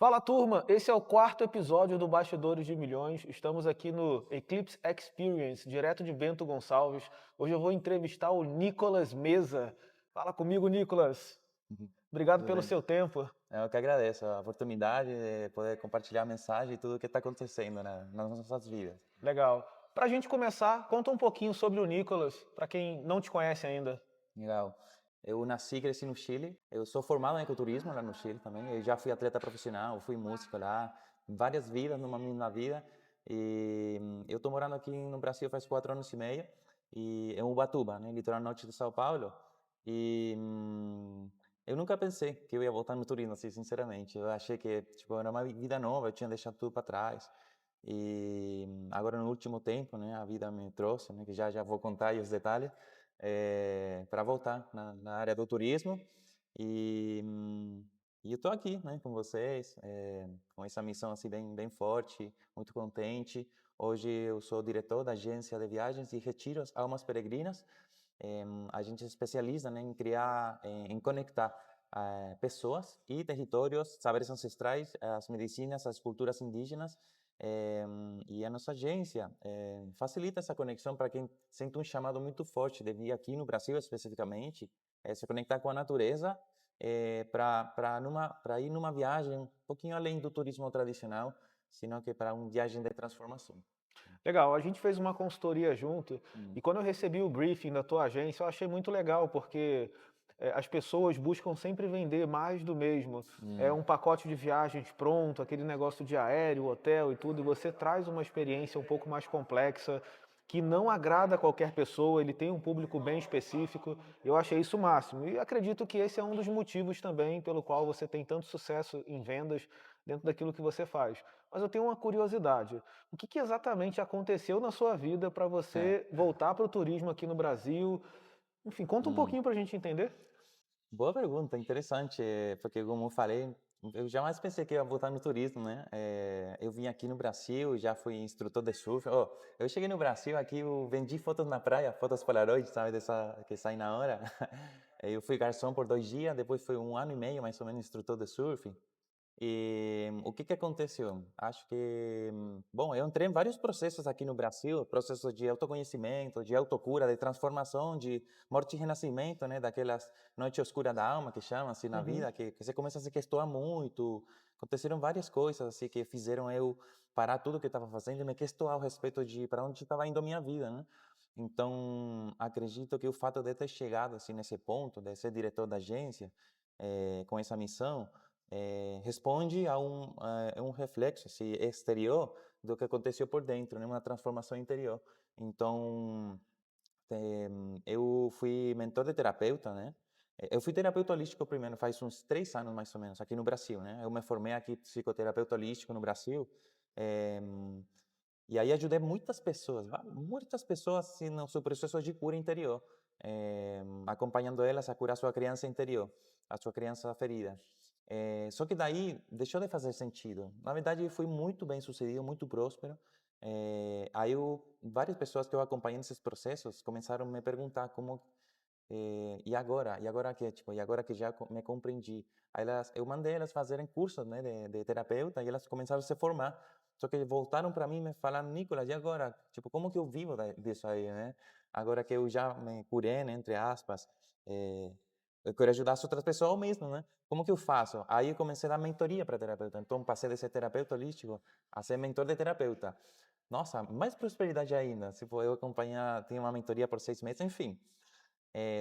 Fala turma, esse é o quarto episódio do Bastidores de Milhões. Estamos aqui no Eclipse Experience, direto de Bento Gonçalves. Hoje eu vou entrevistar o Nicolas Meza. Fala comigo, Nicolas. Uhum. Obrigado Tudo pelo bem. seu tempo. Eu que agradeço a oportunidade de poder compartilhar a mensagem e tudo o que está acontecendo nas nossas vidas. Legal. Para a gente começar, conta um pouquinho sobre o Nicolas, para quem não te conhece ainda. Legal. Eu nasci e cresci no Chile. Eu sou formado em ecoturismo lá no Chile também. Eu já fui atleta profissional, fui músico lá, várias vidas numa mesma vida. E eu estou morando aqui no Brasil faz 4 anos e meio, e em Ubatuba, né, litoral norte de São Paulo. E eu nunca pensei que eu ia voltar no turismo, assim, sinceramente. Eu achei que tipo, era uma vida nova, eu tinha deixado tudo para trás. E agora no último tempo, né, a vida me trouxe, né, que já vou contar aí os detalhes, para voltar na área do turismo. E, e eu estou aqui, né, com vocês, com essa missão assim bem forte, muito contente. Hoje eu sou diretor da agência de viagens e retiros Almas Peregrinas. A gente se especializa, né, em criar, em conectar pessoas e territórios, saberes ancestrais, as medicinas, as culturas indígenas. E a nossa agência facilita essa conexão para quem sente um chamado muito forte de vir aqui no Brasil especificamente, se conectar com a natureza, para ir numa viagem um pouquinho além do turismo tradicional, senão que para uma viagem de transformação. Legal, a gente fez uma consultoria junto Hum, e quando eu recebi o briefing da tua agência, eu achei muito legal, porque as pessoas buscam sempre vender mais do mesmo. É hum, um pacote de viagens pronto, aquele negócio de aéreo, hotel e tudo, e você traz uma experiência um pouco mais complexa, que não agrada a qualquer pessoa, ele tem um público bem específico. Eu achei isso o máximo. E acredito que esse é um dos motivos também pelo qual você tem tanto sucesso em vendas dentro daquilo que você faz. Mas eu tenho uma curiosidade. O que exatamente aconteceu na sua vida para é, você voltar para o turismo aqui no Brasil? Enfim, conta um hum. pouquinho para a gente entender. Boa pergunta, interessante, porque como eu falei, eu jamais pensei que ia voltar no turismo, né? Eu vim aqui no Brasil, já fui instrutor de surf. Oh, eu cheguei no Brasil aqui, eu vendi fotos na praia, fotos Polaroid, sabe, dessa que sai na hora. Eu fui garçom por 2 dias, depois foi 1 ano e meio mais ou menos instrutor de surf. E o que que aconteceu? Acho que, bom, eu entrei em vários processos aqui no Brasil, processos de autoconhecimento, de autocura, de transformação, de morte e renascimento, né? Daquelas noite escura da alma que chamam assim na Uhum. vida, que você começa a se questionar muito. Aconteceram várias coisas assim que fizeram eu parar tudo que estava fazendo e me questionar a respeito de para onde estava indo a minha vida, né? Então, acredito que o fato de ter chegado assim nesse ponto, de ser diretor da agência, com essa missão, responde a um reflexo assim, exterior do que aconteceu por dentro, né? Uma transformação interior. Então, eu fui mentor de terapeuta, né? Eu fui terapeuta holístico primeiro, faz uns 3 anos mais ou menos, aqui no Brasil, né? Eu me formei aqui psicoterapeuta holístico no Brasil. eh, e aí ajudei muitas pessoas, muitas pessoas assim, no seu processo de cura interior, acompanhando elas a curar sua criança interior, a sua criança ferida. Só que daí deixou de fazer sentido. Na verdade, eu fui muito bem sucedido, muito próspero. Várias pessoas que eu acompanhei nesses processos começaram a me perguntar como e agora? E agora que, tipo, e agora que já me compreendi? Eu mandei elas fazerem cursos, né, de terapeuta e elas começaram a se formar. Só que voltaram para mim e me falaram, Nicolas, e agora? Tipo, como que eu vivo disso aí, né? Agora que eu já me curei, né, entre aspas, eu quero ajudar as outras pessoas mesmo, né? Como que eu faço? Aí eu comecei a dar mentoria para terapeuta. Então, passei de ser terapeuta holístico a ser mentor de terapeuta. Nossa, mais prosperidade ainda. Tipo, eu acompanhar, tinha uma mentoria por 6 meses, enfim.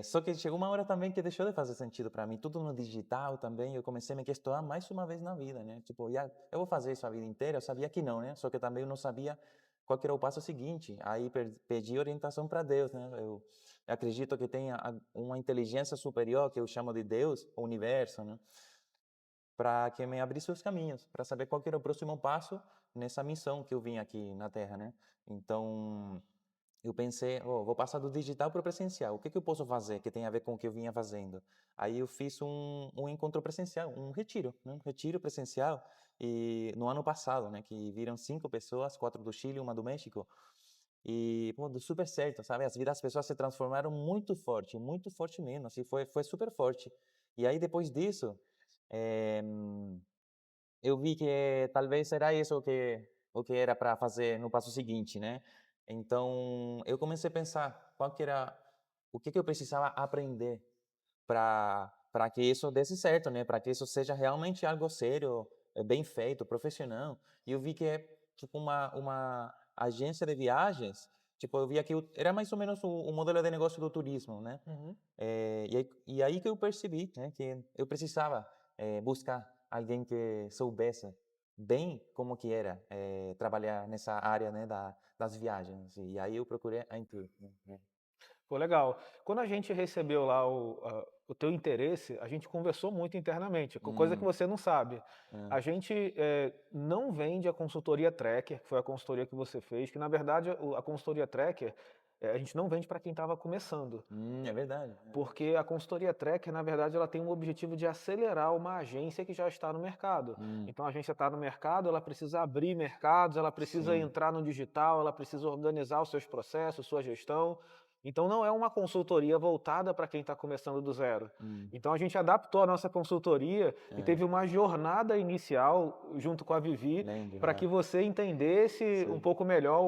Só que chegou uma hora também que deixou de fazer sentido para mim, tudo no digital também, eu comecei a me questionar mais uma vez na vida, né? Tipo, eu vou fazer isso a vida inteira? Eu sabia que não, né? Só que também eu não sabia qual que era o passo seguinte. Aí pedi orientação para Deus, né? Eu acredito que tem uma inteligência superior, que eu chamo de Deus, o universo, né? Para que me abrisse os caminhos, para saber qual que era o próximo passo nessa missão que eu vim aqui na Terra, né? Então, eu pensei, oh, vou passar do digital para o presencial. O que que eu posso fazer que tem a ver com o que eu vinha fazendo? Aí eu fiz um encontro presencial, um retiro, né? Um retiro presencial. E no ano passado, né, que viram 5 pessoas, 4 do Chile, uma do México. E, pô, deu super certo, sabe? As vidas das pessoas se transformaram muito forte mesmo. Assim, foi super forte. E aí, depois disso, eh, eu vi que talvez era isso o que era para fazer no passo seguinte, né. Então eu comecei a pensar qual que era o que eu precisava aprender para que isso desse certo, né, para que isso seja realmente algo sério, bem feito, profissional. E eu vi que é tipo uma agência de viagens, tipo, eu via que era mais ou menos o modelo de negócio do turismo, né. Uhum. E aí que eu percebi, né, que eu precisava, buscar alguém que soubesse bem como que era, trabalhar nessa área, né, das viagens. E aí eu procurei a Intur, né. Pô, legal. Quando a gente recebeu lá o teu interesse, a gente conversou muito internamente, coisa que Hum, você não sabe. hã. A gente não vende a consultoria Tracker, que foi a consultoria que você fez, que na verdade a consultoria Tracker, a gente não vende para quem estava começando. É verdade, é. Porque a consultoria Tracker, na verdade, ela tem um objetivo de acelerar uma agência que já está no mercado. Hum, Então, a agência está no mercado, ela precisa abrir mercados, ela precisa sim. entrar no digital, ela precisa organizar os seus processos, sua gestão. Então, não é uma consultoria voltada para quem está começando do zero. Hum, Então, a gente adaptou a nossa consultoria e hã. teve uma jornada inicial junto com a Vivi Lembro, para que é. você entendesse um Sim. pouco melhor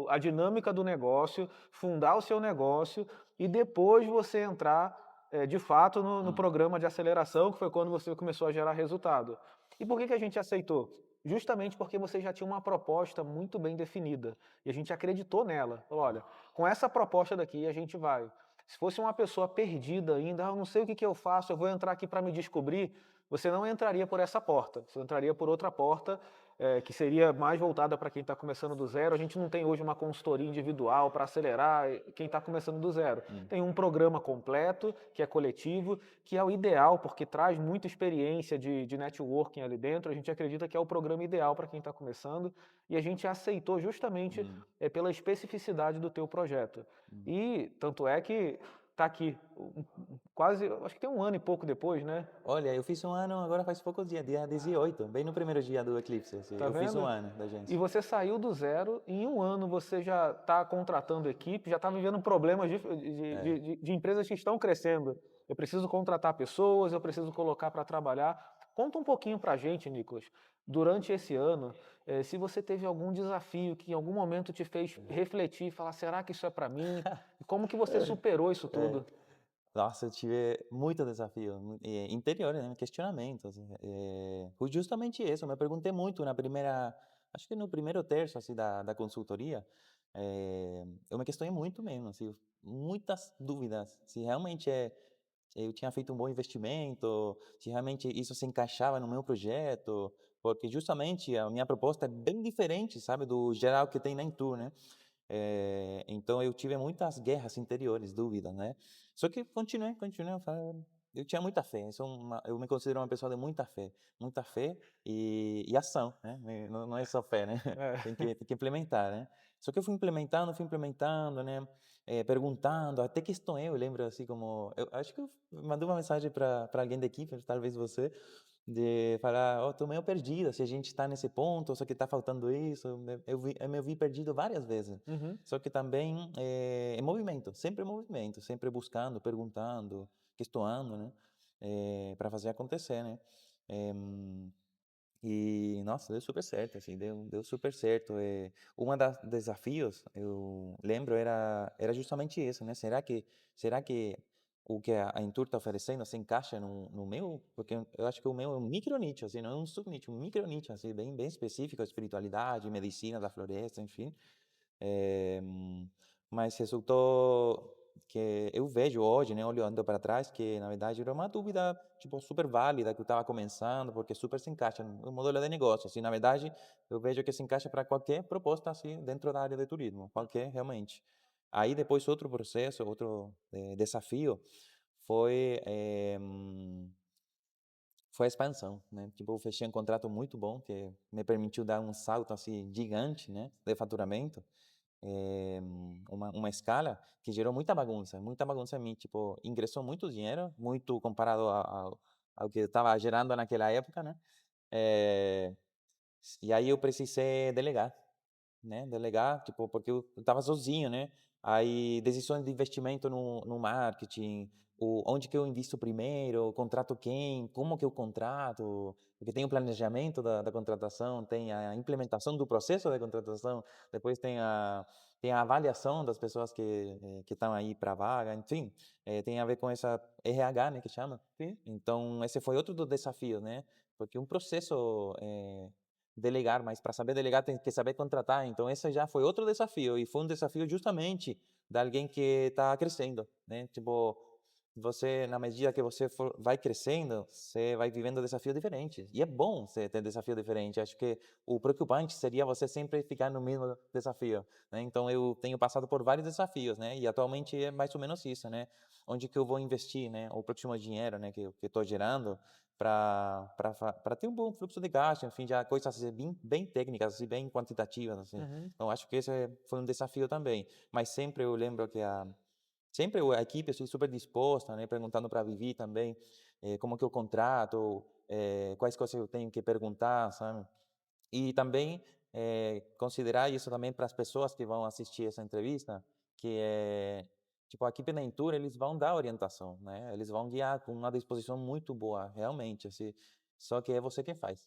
a dinâmica do negócio, fundar o seu negócio e depois você entrar, de fato no Hum, programa de aceleração, que foi quando você começou a gerar resultado. E por que que a gente aceitou? Justamente porque você já tinha uma proposta muito bem definida, e a gente acreditou nela. Falou: "Olha, com essa proposta daqui a gente vai". Se fosse uma pessoa perdida ainda: "Ah, eu não sei o que que eu faço, eu vou entrar aqui para me descobrir", você não entraria por essa porta, você entraria por outra porta, que seria mais voltada para quem está começando do zero. A gente não tem hoje uma consultoria individual para acelerar quem está começando do zero. hum, Tem um programa completo, que é coletivo, que é o ideal, porque traz muita experiência de networking ali dentro. A gente acredita que é o programa ideal para quem está começando e a gente aceitou justamente hum, pela especificidade do teu projeto. hum. E tanto é que está aqui, quase, acho que tem um ano e pouco depois, né? Olha, eu fiz um ano agora faz poucos dias, dia 18, bem no primeiro dia do eclipse, assim, Tá eu fiz um vendo? ano da E agência. você saiu do zero, e em um ano você já está contratando equipe, já está vivendo problemas É. de empresas que estão crescendo. Eu preciso contratar pessoas, eu preciso colocar para trabalhar. Conta um pouquinho para a gente, Nicolas, durante esse ano, se você teve algum desafio que em algum momento te fez refletir e falar, será que isso é para mim? E como que você superou isso É. tudo? Nossa, eu tive muito desafio, interiores, né, questionamentos, foi justamente isso, eu me perguntei muito na primeira acho que no primeiro terço, assim, da consultoria, eu me questionei muito mesmo, assim, muitas dúvidas, se realmente eu tinha feito um bom investimento, se realmente isso se encaixava no meu projeto, porque justamente a minha proposta é bem diferente, sabe, do geral que tem na Intur, né. Então eu tive muitas guerras interiores, dúvidas, né. Só que continuei, eu tinha muita fé, eu me considero uma pessoa de muita fé e ação, né, não é só fé, né, É. tem que implementar, né. Só que eu fui implementando, né, perguntando, até que estou eu lembro, assim, como eu acho que eu mandei uma mensagem para alguém da equipe, talvez você, de falar: "Ó, tô meio perdida, se a gente está nesse ponto, só que está faltando isso", né, eu me vi perdido várias vezes. Uhum. Só que também, em movimento, sempre buscando, perguntando, questionando, né, para fazer acontecer, né. Eh, e nossa, deu super certo, assim, deu super certo. Uma das desafios, eu lembro, era justamente isso, né, será que o que a Intur está oferecendo se encaixa no meu? Porque eu acho que o meu é um micro nicho, assim, não é um subnicho, um micro nicho, assim, bem específico, espiritualidade, medicina da floresta, enfim. Eh, mas resultou que eu vejo hoje, né, olhando para trás, que na verdade era uma dúvida, tipo, super válida que eu estava começando, porque super se encaixa no modelo de negócio, assim, na verdade, eu vejo que se encaixa para qualquer proposta, assim, dentro da área de turismo, qualquer, realmente. Aí depois outro processo, outro desafio foi, foi a expansão, né, tipo, eu fechei um contrato muito bom, que me permitiu dar um salto, assim, gigante, né, de faturamento, uma escala que gerou muita bagunça em mim, tipo, ingressou muito dinheiro, muito comparado ao que eu estava gerando naquela época, né, eh, e aí eu precisei delegar, né, delegar, tipo, porque eu estava sozinho, né, Aí decisões de investimento no marketing, onde que eu invisto primeiro, contrato quem, como que eu contrato, porque tem o planejamento da contratação, tem a implementação do processo de contratação, depois tem a avaliação das pessoas que estão aí para a vaga, enfim, tem a ver com essa RH, né, que chama. Sim. Então esse foi outro dos desafios, né, porque um processo, delegar, mas para saber delegar tem que saber contratar, então esse já foi outro desafio, e foi um desafio justamente de alguém que está crescendo, né, tipo, você na medida que você vai crescendo, você vai vivendo desafios diferentes, e é bom você ter desafio diferente, acho que o preocupante seria você sempre ficar no mesmo desafio, né, então eu tenho passado por vários desafios, né, e atualmente é mais ou menos isso, né, onde que eu vou investir, né, o próximo dinheiro, né, que estou gerando, para ter um bom fluxo de caixa, enfim, já coisas assim, bem técnicas, assim, bem quantitativas, assim. Uhum. Então acho que esse foi um desafio também, mas sempre eu lembro que a equipe assim, super disposta, né, perguntando para a Vivi também, como que eu contrato, quais coisas eu tenho que perguntar, sabe. E também, considerar isso também para as pessoas que vão assistir essa entrevista, que é, tipo, a equipe da Intura, eles vão dar orientação, né, eles vão guiar com uma disposição muito boa, realmente, assim, só que é você quem faz.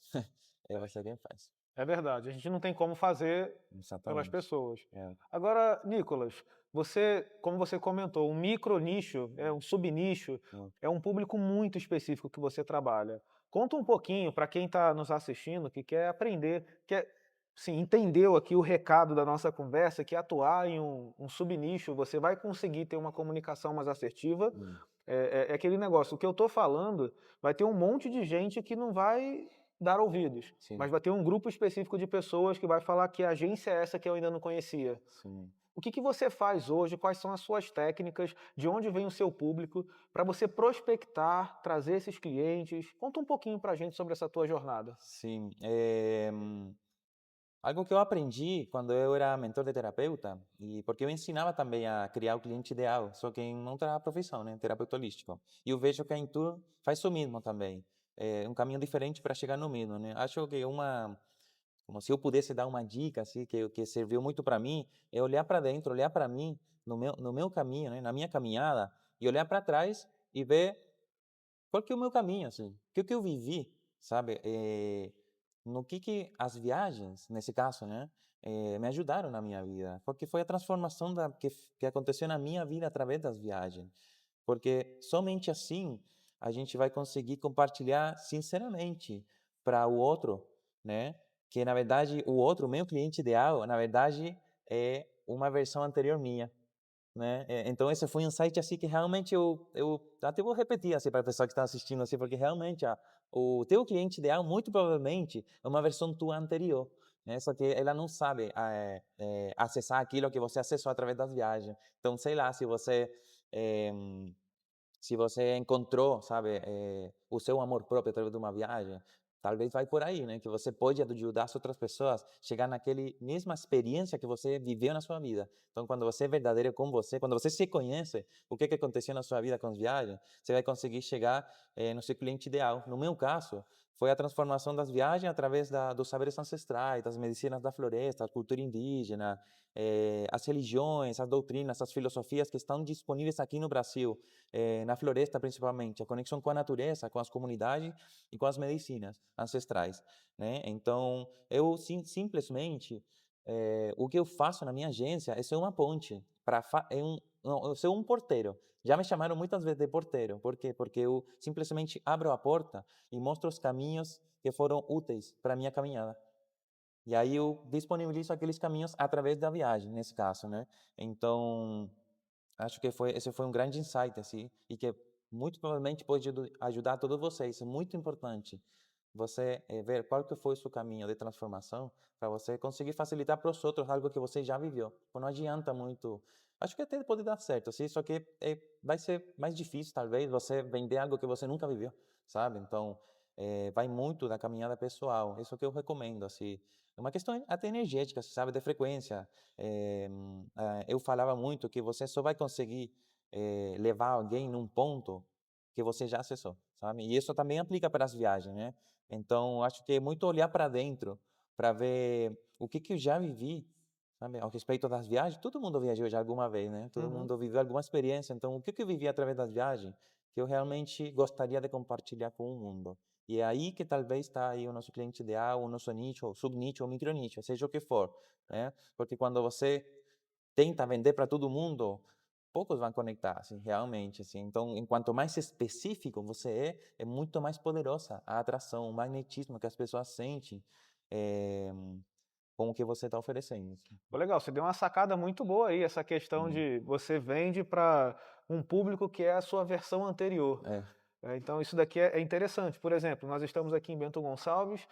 É você quem faz. É verdade, a gente não tem como fazer pelas Exatamente. pessoas. É. Agora, Nicolas, você, como você comentou, um micro nicho, um subnicho, Hum. é um público muito específico que você trabalha. Conta um pouquinho para quem está nos assistindo, que quer aprender, quer, sim, entendeu aqui o recado da nossa conversa, que atuar em um subnicho, você vai conseguir ter uma comunicação mais assertiva. Hum. É aquele negócio, o que eu estou falando, vai ter um monte de gente que não vai dar ouvidos, Sim, mas vai ter um grupo específico de pessoas que vai falar que agência é essa que eu ainda não conhecia. sim. O que você faz hoje? Quais são as suas técnicas? De onde vem o seu público? Para você prospectar, trazer esses clientes? Conta um pouquinho para a gente sobre essa tua jornada. Sim, algo que eu aprendi quando eu era mentor de terapeuta, e porque eu ensinava também a criar o cliente ideal, só que em outra profissão, né, terapeuta holístico. E eu vejo que a Intur faz o mesmo também, é um caminho diferente para chegar no mesmo, né. Acho que como se eu pudesse dar uma dica, assim, que serviu muito para mim, é olhar para dentro, olhar para mim, no meu caminho, né, na minha caminhada, e olhar para trás e ver qual que é o meu caminho, assim? O que eu vivi, sabe? No que as viagens, nesse caso, né, me ajudaram na minha vida, porque foi a transformação que aconteceu na minha vida através das viagens. Porque somente assim a gente vai conseguir compartilhar sinceramente para o outro, né, que na verdade o outro, o meu cliente ideal, na verdade é uma versão anterior minha. Né, então esse foi um site, assim, que realmente eu até vou repetir, assim, para a pessoa que está assistindo, assim, porque realmente o teu cliente ideal muito provavelmente é uma versão tua anterior, né, só que ela não sabe, acessar aquilo que você acessou através das viagens. Então, sei lá, eh se você encontrou, sabe, o seu amor próprio através de uma viagem, talvez vai por aí, né, que você pode ajudar as outras pessoas a chegar naquele mesma experiência que você viveu na sua vida. Então, quando você é verdadeiro com você, quando você se conhece, o que aconteceu na sua vida com as viagens, você vai conseguir chegar, no seu cliente ideal. No meu caso, foi a transformação das viagens através dos saberes ancestrais, das medicinas da floresta, a cultura indígena, as religiões, as doutrinas, as filosofias que estão disponíveis aqui no Brasil, na floresta principalmente, a conexão com a natureza, com as comunidades e com as medicinas ancestrais, né. Então, eu simplesmente, o que eu faço na minha agência é ser uma ponte para não, eu sou um porteiro. Já me chamaram muitas vezes de porteiro, por quê? Porque eu simplesmente abro a porta e mostro os caminhos que foram úteis para a minha caminhada. E aí eu disponibilizo aqueles caminhos através da viagem, nesse caso, né. Então acho que esse foi um grande insight, assim, e que muito provavelmente pode ajudar todos vocês. É muito importante você ver qual que foi o seu caminho de transformação para você conseguir facilitar para os outros algo que você já viveu. Porque não adianta muito. Acho que até pode dar certo, assim, só que vai ser mais difícil, talvez, você vender algo que você nunca viveu, sabe? Então, vai muito da caminhada pessoal. Isso que eu recomendo, assim. É uma questão até energética, sabe, de frequência. Eu falava muito que você só vai conseguir levar alguém num ponto que você já acessou, sabe? E isso também aplica para as viagens, né? Então, acho que é muito olhar para dentro, para ver o que eu já vivi, sabe? Ao respeito das viagens, todo mundo viajou já alguma vez, né? Todo Uhum. mundo viveu alguma experiência. Então, o que eu vivi através das viagens que eu realmente gostaria de compartilhar com o mundo? E é aí que talvez está aí o nosso cliente ideal, o nosso nicho, o subnicho, o micronicho, seja o que for, né? Porque quando você tenta vender para todo mundo, poucos vão conectar, assim, realmente, assim. Então, enquanto mais específico você é muito mais poderosa a atração, o magnetismo que as pessoas sentem com o que você está oferecendo, assim. Pô, legal, você deu uma sacada muito boa aí, essa questão Hum, de você vende para um público que é a sua versão anterior. é, Então isso daqui é interessante. Por exemplo, nós estamos aqui em Bento Gonçalves,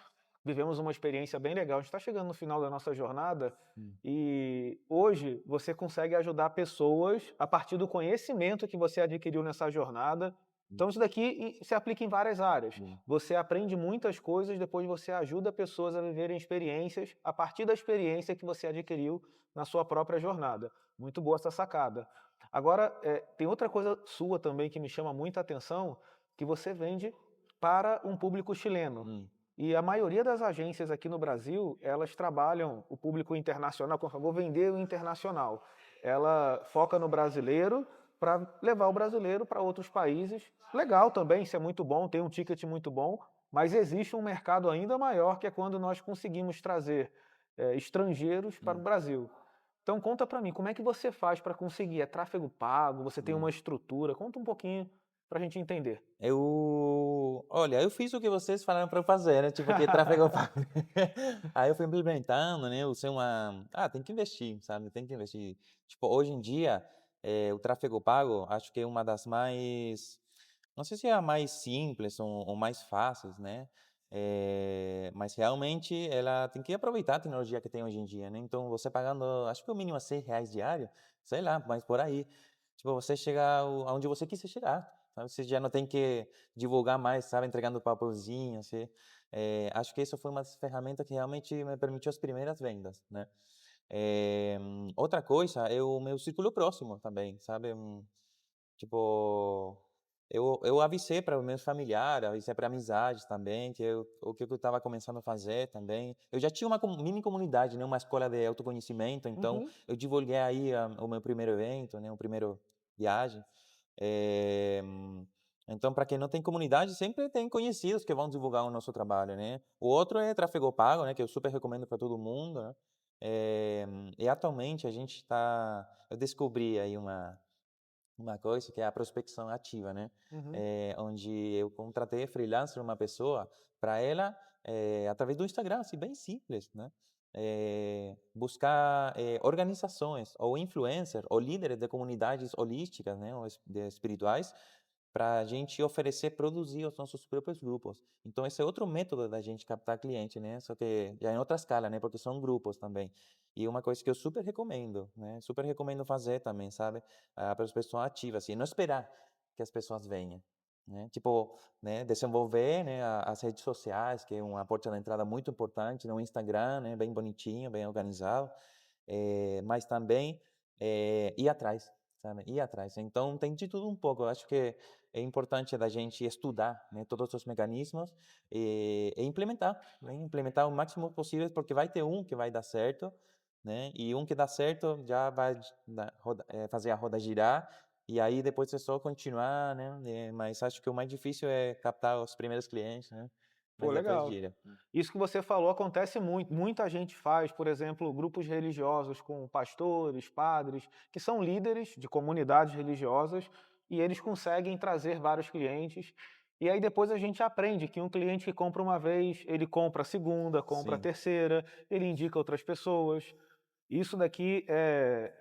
vivemos uma experiência bem legal. A gente está chegando no final da nossa jornada hum, e hoje você consegue ajudar pessoas a partir do conhecimento que você adquiriu nessa jornada. hum, Então isso daqui se aplica em várias áreas. hum, Você aprende muitas coisas, depois você ajuda pessoas a viverem experiências a partir da experiência que você adquiriu na sua própria jornada. Muito boa essa sacada. Agora, tem outra coisa sua também que me chama muita atenção, que você vende para um público chileno. hum, E a maioria das agências aqui no Brasil, elas trabalham o público internacional, como eu vou vender o internacional. Ela foca no brasileiro para levar o brasileiro para outros países. Legal também, isso é muito bom, tem um ticket muito bom, mas existe um mercado ainda maior que é quando nós conseguimos trazer estrangeiros para o hum, Brasil. Então conta para mim, como é que você faz para conseguir? É tráfego pago? Você tem uma hum. estrutura? Conta um pouquinho para a gente entender. Olha, eu fiz o que vocês falaram para eu fazer, né, tipo, que tráfego pago. Aí eu fui implementando, né, eu usei tem que investir, sabe, tem que investir. Tipo, hoje em dia, o tráfego pago, acho que é uma das mais não sei se é a mais simples ou mais fáceis, né, mas realmente ela tem que aproveitar a tecnologia que tem hoje em dia, né, então você pagando, acho que o mínimo é R$ 6 diário, sei lá, mas por aí. Tipo, você chega aonde você quiser chegar, sabe, você já não tem que divulgar mais, sabe, entregando papelzinho, assim. Acho que isso foi uma das ferramentas que realmente me permitiu as primeiras vendas, né. Outra coisa é o meu círculo próximo também, sabe, tipo, eu avisei para os meus familiares, avisei para amizades também, o que eu estava começando a fazer também. Eu já tinha uma mini comunidade, né, uma escola de autoconhecimento, então Uhum. eu divulguei aí o meu primeiro evento, né, o primeiro viagem. Eh, então, para quem não tem comunidade, sempre tem conhecidos que vão divulgar o nosso trabalho, né. O outro é tráfego pago, né, que eu super recomendo para todo mundo, né. Eh, e atualmente a gente está eu descobri aí uma coisa que é a prospecção ativa, né, Uhum. onde eu contratei freelancer uma pessoa para ela, através do Instagram, assim, bem simples, né, buscar, organizações ou influencers ou líderes de comunidades holísticas, né, ou espirituais, para a gente oferecer, produzir os nossos próprios grupos. Então esse é outro método da gente captar cliente, né, só que já em outra escala, né, porque são grupos também. E uma coisa que eu super recomendo, né, super recomendo fazer também, sabe, para as pessoas ativas, assim, não esperar que as pessoas venham, né, tipo, né, desenvolver, né, as redes sociais, que é uma porta de entrada muito importante, no Instagram, né, bem bonitinho, bem organizado, mas também, ir atrás, sabe, ir atrás. Então tem de tudo um pouco, eu acho que é importante da gente estudar, né, todos os mecanismos e implementar, né, implementar o máximo possível, porque vai ter um que vai dar certo, né, e um que dá certo já vai fazer a roda girar, e aí depois é só continuar, né, mas acho que o mais difícil é captar os primeiros clientes, né, Pô, mas depois legal. gira. Isso que você falou acontece muito. Muita gente faz, por exemplo, grupos religiosos com pastores, padres, que são líderes de comunidades religiosas e eles conseguem trazer vários clientes. E aí depois a gente aprende que um cliente que compra uma vez, ele compra a segunda, compra a Sim, terceira, ele indica outras pessoas. Isso daqui é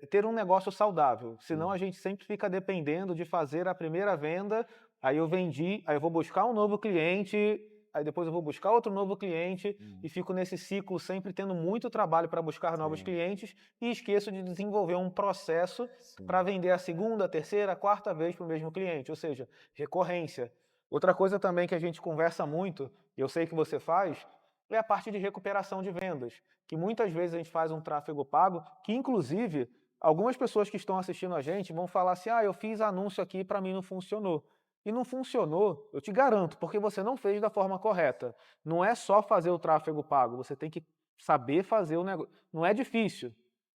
ter um negócio saudável, senão a sim, gente sempre fica dependendo de fazer a primeira venda, aí eu vendi, aí eu vou buscar um novo cliente, aí depois eu vou buscar outro novo cliente hum, e fico nesse ciclo sempre tendo muito trabalho para buscar novos sim, clientes e esqueço de desenvolver um processo sim, para vender a segunda, a terceira, a quarta vez para o mesmo cliente, ou seja, recorrência. Outra coisa também que a gente conversa muito, e eu sei que você faz, é a parte de recuperação de vendas, que muitas vezes a gente faz um tráfego pago, que inclusive algumas pessoas que estão assistindo a gente vão falar assim: "Ah, eu fiz anúncio aqui e para mim não funcionou". E não funcionou, eu te garanto, porque você não fez da forma correta. Não é só fazer o tráfego pago, você tem que saber fazer o negócio. Não é difícil,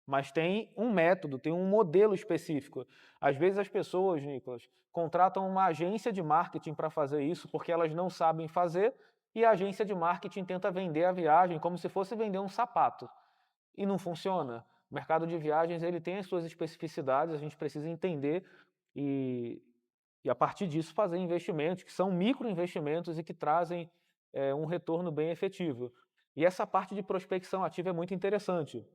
mas tem um método, tem um modelo específico. Às vezes as pessoas, Nicolas, contratam uma agência de marketing para fazer isso porque elas não sabem fazer e a agência de marketing tenta vender a viagem como se fosse vender um sapato. E não funciona. O mercado de viagens ele tem as suas especificidades, a gente precisa entender e, e a partir disso fazer investimentos que são microinvestimentos e que trazem um retorno bem efetivo. E essa parte de prospecção ativa é muito interessante.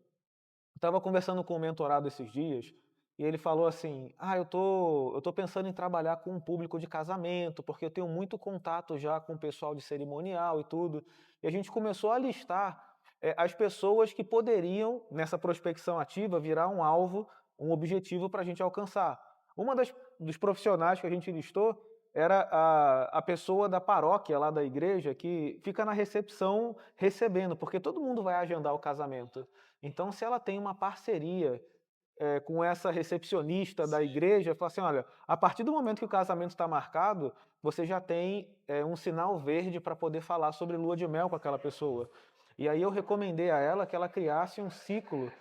Estava conversando com um mentorado esses dias e ele falou assim: "Ah, eu tô pensando em trabalhar com um público de casamento, porque eu tenho muito contato já com o pessoal de cerimonial e tudo". E a gente começou a listar as pessoas que poderiam, nessa prospecção ativa, virar um alvo, um objetivo para a gente alcançar. Uma dos profissionais que a gente listou era a pessoa da paróquia lá da igreja que fica na recepção recebendo, porque todo mundo vai agendar o casamento. Então, se ela tem uma parceria com essa recepcionista da igreja, fala assim: olha, a partir do momento que o casamento está marcado, você já tem um sinal verde para poder falar sobre lua de mel com aquela pessoa. E aí eu recomendei a ela que ela criasse um ciclo,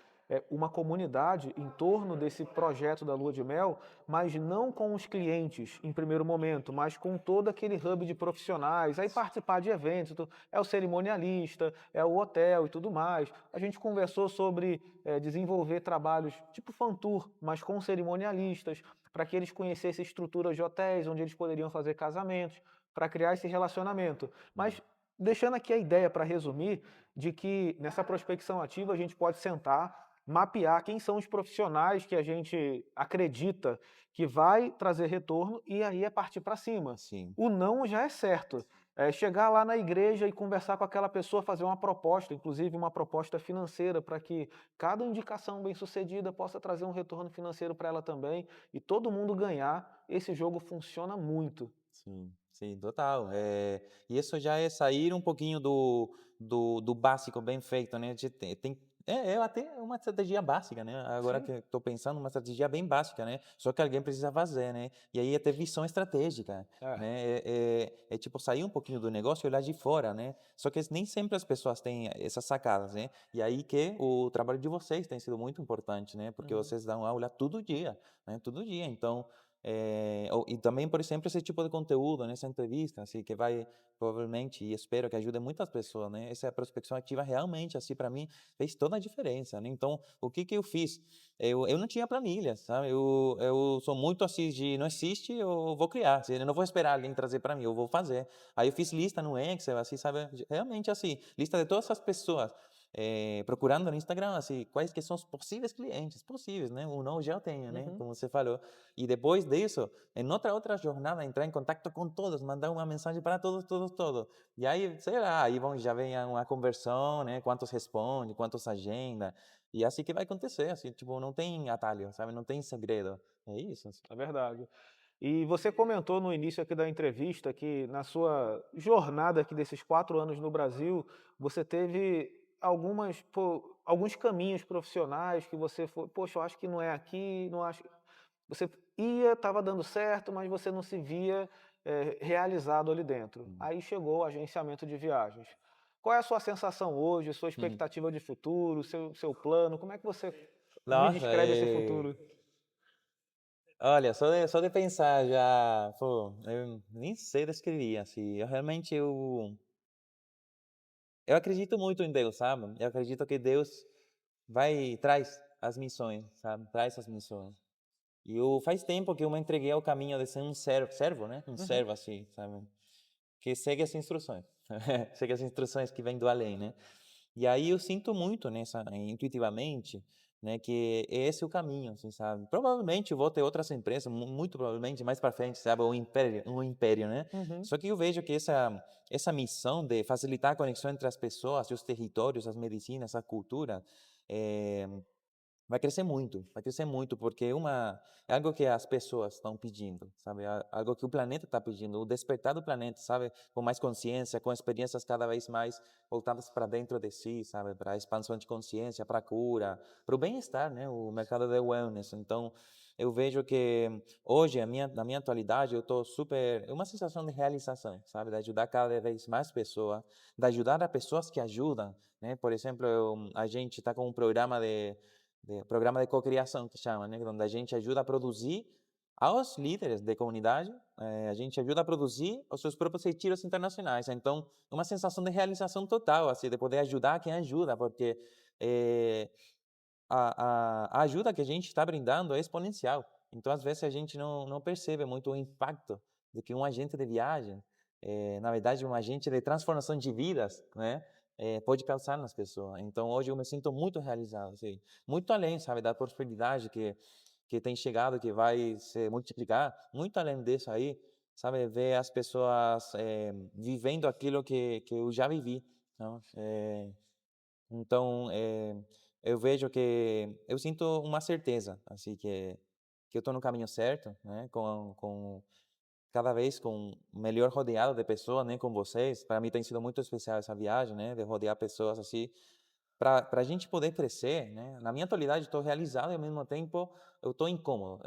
uma comunidade em torno desse projeto da lua de mel, mas não com os clientes em primeiro momento, mas com todo aquele hub de profissionais, aí participar de eventos, é o cerimonialista, é o hotel e tudo mais. A gente conversou sobre desenvolver trabalhos tipo fan tour, mas com cerimonialistas, para que eles conhecessem estruturas de hotéis onde eles poderiam fazer casamentos, para criar esse relacionamento. Mas deixando aqui a ideia para resumir, de que nessa prospecção ativa a gente pode sentar, mapear quem são os profissionais que a gente acredita que vai trazer retorno e aí é partir para cima. Sim. O não já é certo. É chegar lá na igreja e conversar com aquela pessoa, fazer uma proposta, inclusive uma proposta financeira, para que cada indicação bem-sucedida possa trazer um retorno financeiro para ela também e todo mundo ganhar. Esse jogo funciona muito. Sim, sim, total. E isso já é sair um pouquinho do básico bem feito, né? É até uma estratégia básica, né? Agora Sim, que estou pensando, uma estratégia bem básica, né? Só que alguém precisa fazer, né? E aí é ter visão estratégica, é, né? É tipo sair um pouquinho do negócio e olhar de fora, né? Só que nem sempre as pessoas têm essas sacadas, né? E aí que o trabalho de vocês tem sido muito importante, né? Porque uhum, vocês dão aula todo dia, né? Todo dia. Então, e também, por exemplo, esse tipo de conteúdo, nessa entrevista, assim, que vai provavelmente, e espero que ajude muitas pessoas, né? Essa prospecção ativa realmente, assim, para mim, fez toda a diferença, né? Então, o que que eu fiz? Eu não tinha planilha, sabe? Eu sou muito assim de, não existe, eu vou criar, assim, eu não vou esperar alguém trazer para mim, eu vou fazer. Aí eu fiz lista no Excel, assim, sabe? Realmente, assim, lista de todas as pessoas procurando no Instagram, assim, quais que são os possíveis clientes, possíveis, né? O não já eu tenho, né? uhum. Como você falou. E depois disso, em outra jornada, entrar em contato com todos, mandar uma mensagem para todos, todos, todos. E aí, sei lá, aí já vem uma conversão, né? Quantos responde, quantos agenda. E é assim que vai acontecer, assim, tipo, não tem atalho, sabe? Não tem segredo. É isso, assim. É verdade. E você comentou no início aqui da entrevista que na sua jornada aqui desses 4 anos no Brasil, você teve alguns caminhos profissionais que você foi, poxa, eu acho que não é aqui, não acho. Você ia, estava dando certo, mas você não se via realizado ali dentro. Hum. Aí chegou o agenciamento de viagens. Qual é a sua sensação hoje, sua expectativa de futuro, seu plano? Como é que você me Nossa, descreve esse futuro? olha, só de pensar já, pô, eu nem sei descrever, assim, eu realmente eu acredito muito em Deus, sabe? Eu acredito que Deus traz as missões, sabe? Traz as missões. E eu faz tempo que eu me entreguei ao caminho de ser um servo, né? Um Uhum. servo assim, sabe? Que segue as instruções. Segue as instruções que vêm do além, né? E aí eu sinto muito nessa, intuitivamente, né, que esse é o caminho, assim, sabe? Provavelmente eu vou ter outras empresas, muito provavelmente mais para frente, sabe? Um império, né? Uhum. Só que eu vejo que essa missão de facilitar a conexão entre as pessoas, os territórios, as medicinas, a cultura, eh, vai crescer muito, porque é algo que as pessoas estão pedindo, sabe? Algo que o planeta está pedindo, o despertar do planeta, sabe? Com mais consciência, com experiências cada vez mais voltadas para dentro de si, sabe? Para a expansão de consciência, para a cura, para o bem-estar, né? O mercado de wellness. Então, eu vejo que hoje, na minha atualidade, eu estou super. É uma sensação de realização, sabe? De ajudar cada vez mais pessoas, de ajudar a pessoas que ajudam, né? Por exemplo, a gente está com um programa de cocriação, que chama, né? Onde a gente ajuda a produzir aos líderes de comunidade, a gente ajuda a produzir os seus próprios retiros internacionais. Então, é uma sensação de realização total, assim, de poder ajudar quem ajuda, porque eh, a ajuda que a gente está brindando é exponencial. Então, às vezes, a gente não percebe muito o impacto de que um agente de viagem, na verdade, um agente de transformação de vidas, né, pode causar nas pessoas. Então, hoje eu me sinto muito realizado, assim, muito além, sabe, da prosperidade que tem chegado, que vai se multiplicar, muito além disso aí, sabe, ver as pessoas vivendo aquilo que eu já vivi, não? Então, eu vejo que eu sinto uma certeza, assim, que eu estou no caminho certo, né, com cada vez com melhor rodeado de pessoas, né, com vocês. Para mim tem sido muito especial essa viagem, né, de rodear pessoas assim, para a gente poder crescer, né. Na minha atualidade estou realizado e ao mesmo tempo eu estou incômodo,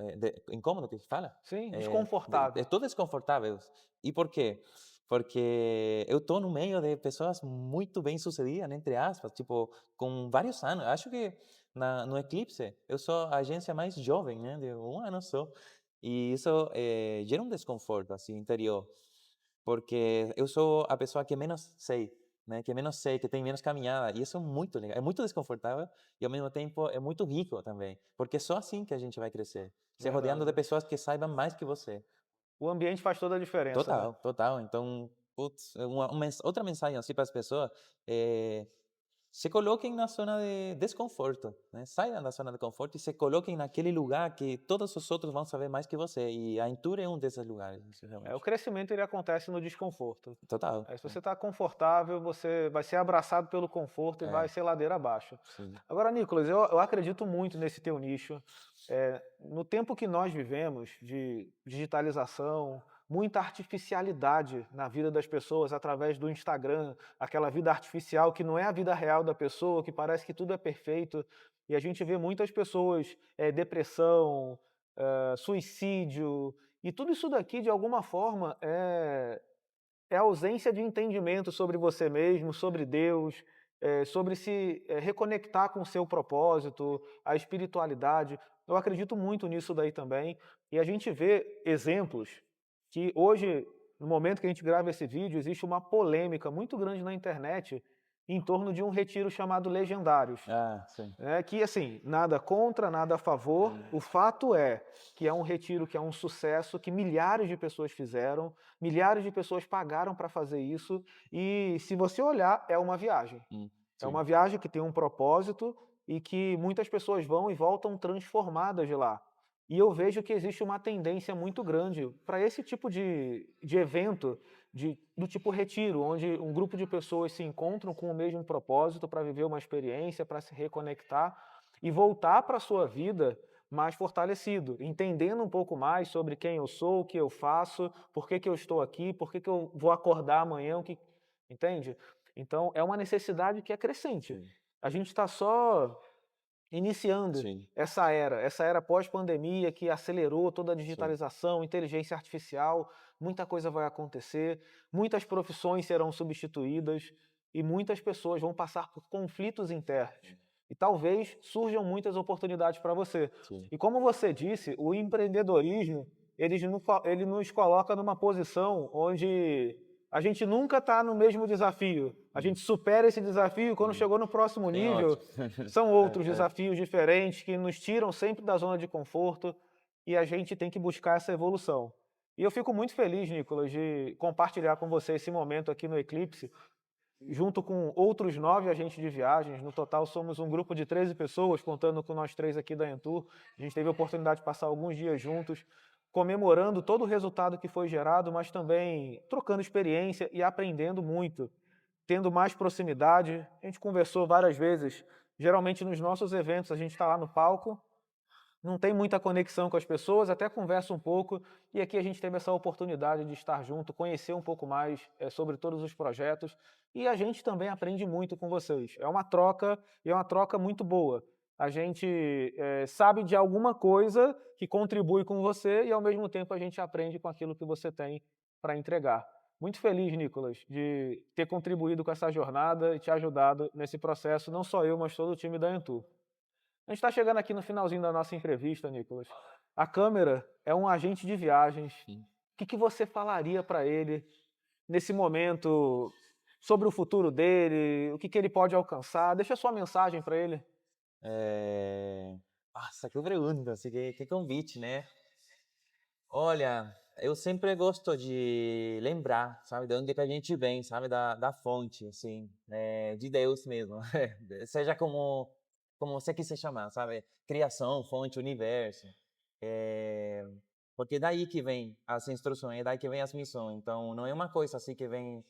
incômodo que se fala? Sim, Eu desconfortável. estou desconfortável. E por quê? Porque eu estou no meio de pessoas muito bem-sucedidas, né, entre aspas, tipo, com vários anos. Acho que no Eclipse eu sou a agência mais jovem, né, de um ano só. E isso gera um desconforto assim interior, porque eu sou a pessoa que menos sei, né, que menos sei, que tem menos caminhada, e isso é muito legal, é muito desconfortável e ao mesmo tempo é muito rico também, porque é só assim que a gente vai crescer, se rodeando de Verdade. pessoas que saibam mais que você. O ambiente faz toda a diferença, né? Total, total. Então, putz, outra mensagem assim para as pessoas é se coloquem na zona de desconforto, né? Saiam da zona de conforto e se coloquem naquele lugar que todos os outros vão saber mais que você. E a Entour é um desses lugares, isso O realmente. crescimento ele acontece no desconforto. Total. Aí, se você está confortável, você vai ser abraçado pelo conforto e vai É, ser ladeira abaixo. sim, Agora, Nicolas, eu acredito muito nesse teu nicho. No tempo que nós vivemos de digitalização, muita artificialidade na vida das pessoas através do Instagram, aquela vida artificial que não é a vida real da pessoa, que parece que tudo é perfeito. E a gente vê muitas pessoas, depressão, suicídio, e tudo isso daqui, de alguma forma, é a ausência de entendimento sobre você mesmo, sobre Deus, sobre se reconectar com o seu propósito, a espiritualidade. Eu acredito muito nisso daí também. E a gente vê exemplos que hoje, no momento que a gente grava esse vídeo, existe uma polêmica muito grande na internet em torno de um retiro chamado Legendários. ah, sim. Que assim, nada contra, nada a favor. O fato é que é um retiro que é um sucesso, que milhares de pessoas fizeram, milhares de pessoas pagaram para fazer isso, e se você olhar, é uma viagem. É uma Sim, viagem que tem um propósito e que muitas pessoas vão e voltam transformadas de lá. E eu vejo que existe uma tendência muito grande para esse tipo de evento, do tipo retiro, onde um grupo de pessoas se encontram com o mesmo propósito para viver uma experiência, para se reconectar e voltar para a sua vida mais fortalecido, entendendo um pouco mais sobre quem eu sou, o que eu faço, por que que eu estou aqui, por que que eu vou acordar amanhã, entende? Então, é uma necessidade que é crescente. sim, A gente está só iniciando sim, essa era pós-pandemia que acelerou toda a sim, digitalização, inteligência artificial, muita coisa vai acontecer, muitas profissões serão substituídas e muitas pessoas vão passar por conflitos internos. E talvez surjam muitas oportunidades para você. sim. E como você disse, o empreendedorismo, ele nos coloca numa posição onde a gente nunca está no mesmo desafio. A Hum, gente supera esse desafio e quando hum. chegou no próximo Bem nível, ótimo. são outros É, é. desafios diferentes que nos tiram sempre da zona de conforto e a gente tem que buscar essa evolução. E eu fico muito feliz, Nicolas, de compartilhar com você esse momento aqui no Eclipse, junto com outros 9 agentes de viagens. No total, somos um grupo de 13 pessoas, contando com nós três aqui da Entour. A gente teve a oportunidade de passar alguns dias juntos, comemorando todo o resultado que foi gerado, mas também trocando experiência e aprendendo muito, tendo mais proximidade. A gente conversou várias vezes. Geralmente nos nossos eventos a gente está lá no palco, não tem muita conexão com as pessoas, até conversa um pouco, e aqui a gente teve essa oportunidade de estar junto, conhecer um pouco mais sobre todos os projetos, e a gente também aprende muito com vocês. É uma troca, e é uma troca muito boa. a gente sabe de alguma coisa que contribui com você e, ao mesmo tempo, a gente aprende com aquilo que você tem para entregar. Muito feliz, Nicolas, de ter contribuído com essa jornada e te ajudado nesse processo, não só eu, mas todo o time da Entu. A gente está chegando aqui no finalzinho da nossa entrevista, Nicolas. A câmera é um agente de viagens. Sim. O que você falaria para ele nesse momento sobre o futuro dele, o que ele pode alcançar? Deixa a sua mensagem para ele. Nossa, que pergunta, assim, que convite, né? Olha, eu sempre gosto de lembrar, sabe, de onde que a gente vem, sabe, da fonte, assim, de Deus mesmo. Seja como você quiser chamar, sabe? Criação, fonte, universo. É, porque é daí que vem as instruções, é daí que vem as missões. Então, não é uma coisa assim que vem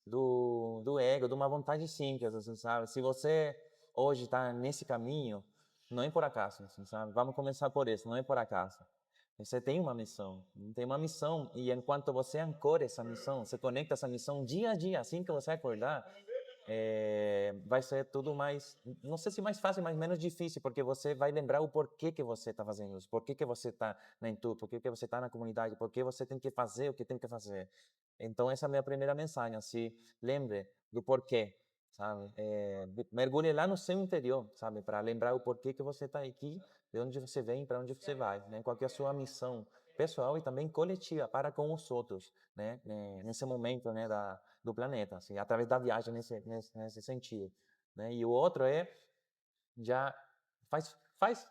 do ego, de uma vontade simples, assim, sabe? Se você hoje está nesse caminho, não é por acaso, assim, sabe? Vamos começar por isso, não é por acaso. Você tem uma missão, e enquanto você ancora essa missão, você conecta essa missão dia a dia, assim que você acordar, vai ser tudo mais, não sei se mais fácil, mas menos difícil, porque você vai lembrar o porquê que você está fazendo isso, porquê que você está na Intu, porquê que você está na comunidade, porquê você tem que fazer o que tem que fazer. Então, essa é a minha primeira mensagem, assim, lembre do porquê, sabe? Mergulhe lá no seu interior, sabe? Para lembrar o porquê que você está aqui, de onde você vem, para onde você vai, né? Qual que é a sua missão pessoal e também coletiva para com os outros, né? Nesse momento, né, do planeta, assim, através da viagem nesse sentido, né? E o outro é já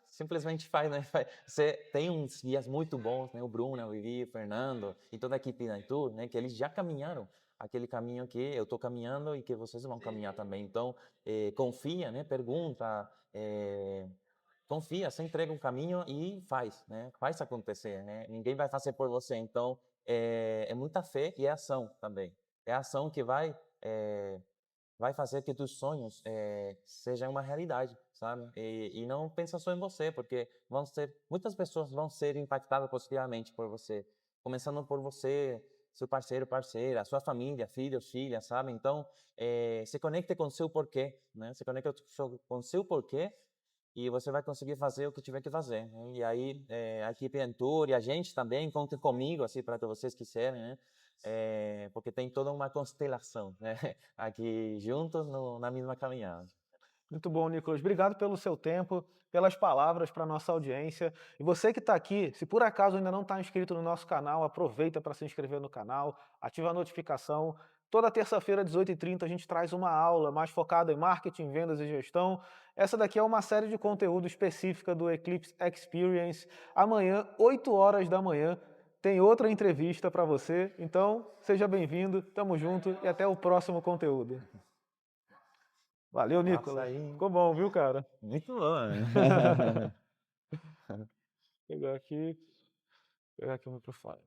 simplesmente faz, né? Você tem uns guias muito bons, né? O Bruno, o Vivi, o Fernando e toda a equipe da Itu, né? Que eles já caminharam aquele caminho que eu estou caminhando e que vocês vão caminhar também. Então, confia, né? Pergunta, confia, você entrega um caminho e faz, né? Faz acontecer, né? Ninguém vai fazer por você. Então, é muita fé e é ação também. É a ação que vai fazer que tus sonhos sejam uma realidade, sabe? E não pensa só em você, porque muitas pessoas vão ser impactadas positivamente por você, começando por você, seu parceiro, parceira, sua família, filhos, filhas, sabe? Então, se conecte com seu porquê, né? Se conecte com seu porquê e você vai conseguir fazer o que tiver que fazer, né? E aí, a equipe Entur e a gente também, contem comigo, assim, para que vocês quiserem, né? Porque tem toda uma constelação, né? Aqui juntos na mesma caminhada. Muito bom, Nicolas. Obrigado pelo seu tempo, pelas palavras para a nossa audiência. E você que está aqui, se por acaso ainda não está inscrito no nosso canal, aproveita para se inscrever no canal, ativa a notificação. Toda terça-feira, às 18h30, a gente traz uma aula mais focada em marketing, vendas e gestão. Essa daqui é uma série de conteúdo específica do Eclipse Experience. Amanhã, 8 horas da manhã, tem outra entrevista para você. Então, seja bem-vindo, tamo junto e até o próximo conteúdo. Valeu, Nossa, Nicolas. aí, Ficou bom, viu, cara? muito bom. Pegar aqui o microfone.